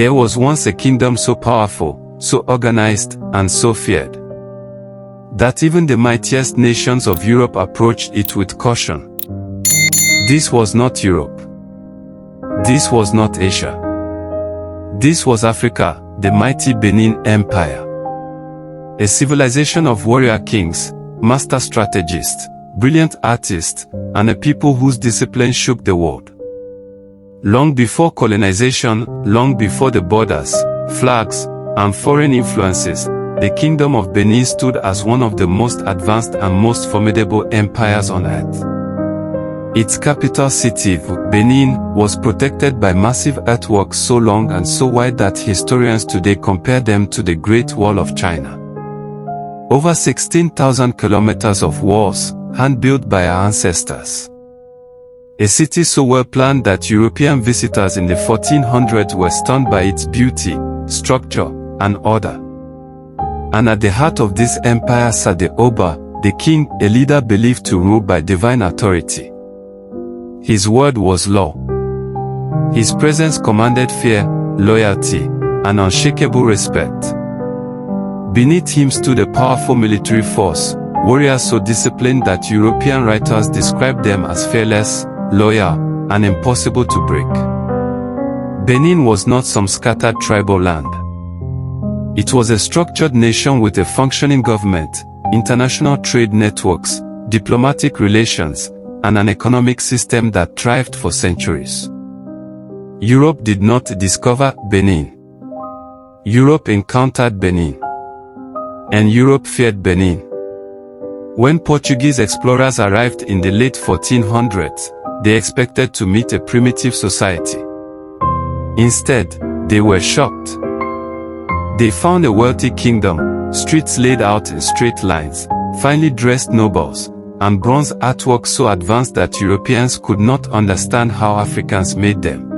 There was once a kingdom so powerful, so organized, and so feared, that even the mightiest nations of Europe approached it with caution. This was not Europe. This was not Asia. This was Africa, the mighty Benin Empire. A civilization of warrior kings, master strategists, brilliant artists, and a people whose discipline shook the world. Long before colonization, long before the borders, flags, and foreign influences, the Kingdom of Benin stood as one of the most advanced and most formidable empires on earth. Its capital city, Benin, was protected by massive earthworks so long and so wide that historians today compare them to the Great Wall of China. Over 16,000 kilometers of walls, hand-built by our ancestors. A city so well planned that European visitors in the 1400s were stunned by its beauty, structure, and order. And at the heart of this empire sat the Oba, the king, a leader believed to rule by divine authority. His word was law. His presence commanded fear, loyalty, and unshakable respect. Beneath him stood a powerful military force, warriors so disciplined that European writers described them as fearless, loyal, and impossible to break. Benin was not some scattered tribal land. It was a structured nation with a functioning government, international trade networks, diplomatic relations, and an economic system that thrived for centuries. Europe did not discover Benin. Europe encountered Benin. And Europe feared Benin. When Portuguese explorers arrived in the late 1400s, they expected to meet a primitive society. Instead, they were shocked. They found a wealthy kingdom, streets laid out in straight lines, finely dressed nobles, and bronze artwork so advanced that Europeans could not understand how Africans made them.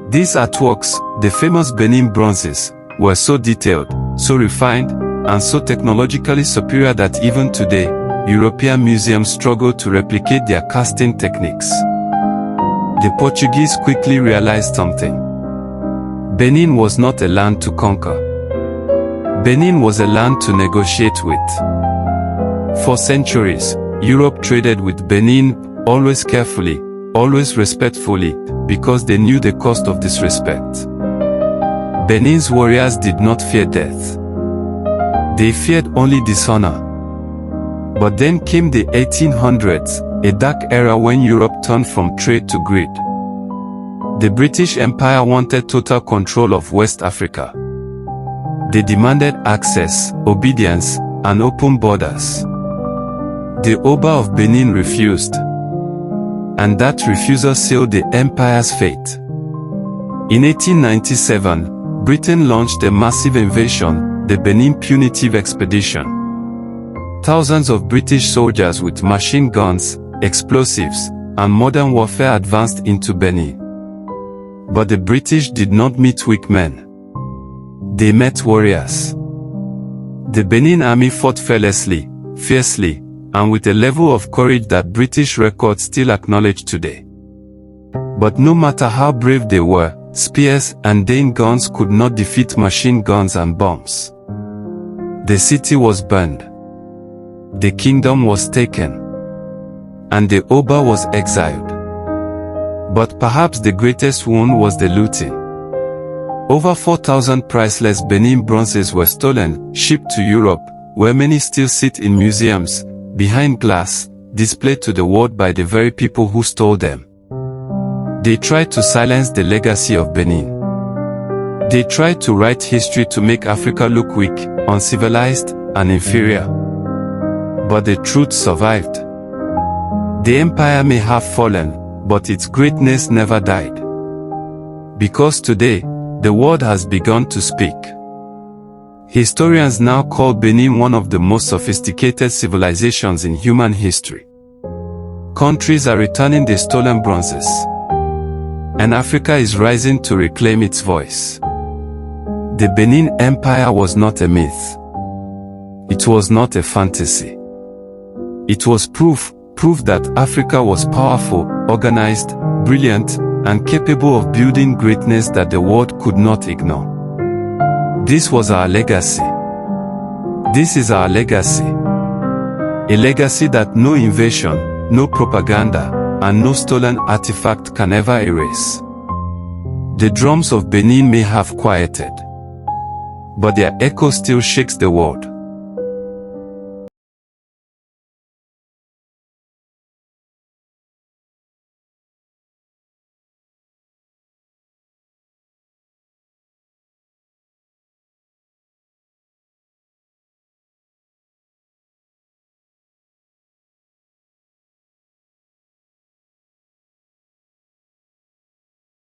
These artworks, the famous Benin bronzes, were so detailed, so refined, and so technologically superior that even today, European museums struggle to replicate their casting techniques. The Portuguese quickly realized something. Benin was not a land to conquer. Benin was a land to negotiate with. For centuries, Europe traded with Benin, always carefully, always respectfully, because they knew the cost of disrespect. Benin's warriors did not fear death. They feared only dishonor. But then came the 1800s, a dark era when Europe turned from trade to greed. The British Empire wanted total control of West Africa. They demanded access, obedience, and open borders. The Oba of Benin refused. And that refusal sealed the empire's fate. In 1897, Britain launched a massive invasion, the Benin Punitive Expedition. Thousands of British soldiers with machine guns, explosives, and modern warfare advanced into Benin. But the British did not meet weak men. They met warriors. The Benin army fought fearlessly, fiercely, and with a level of courage that British records still acknowledge today. But no matter how brave they were, spears and Dane guns could not defeat machine guns and bombs. The city was burned. The kingdom was taken. And the Oba was exiled. But perhaps the greatest wound was the looting. Over 4,000 priceless Benin bronzes were stolen, shipped to Europe, where many still sit in museums, behind glass, displayed to the world by the very people who stole them. They tried to silence the legacy of Benin. They tried to write history to make Africa look weak, uncivilized, and inferior. But the truth survived. The empire may have fallen, but its greatness never died. Because today, the world has begun to speak. Historians now call Benin one of the most sophisticated civilizations in human history. Countries are returning their stolen bronzes. And Africa is rising to reclaim its voice. The Benin Empire was not a myth. It was not a fantasy. It was proof that Africa was powerful, organized, brilliant, and capable of building greatness that the world could not ignore. This was our legacy. This is our legacy. A legacy that no invasion, no propaganda, and no stolen artifact can ever erase. The drums of Benin may have quieted, but their echo still shakes the world.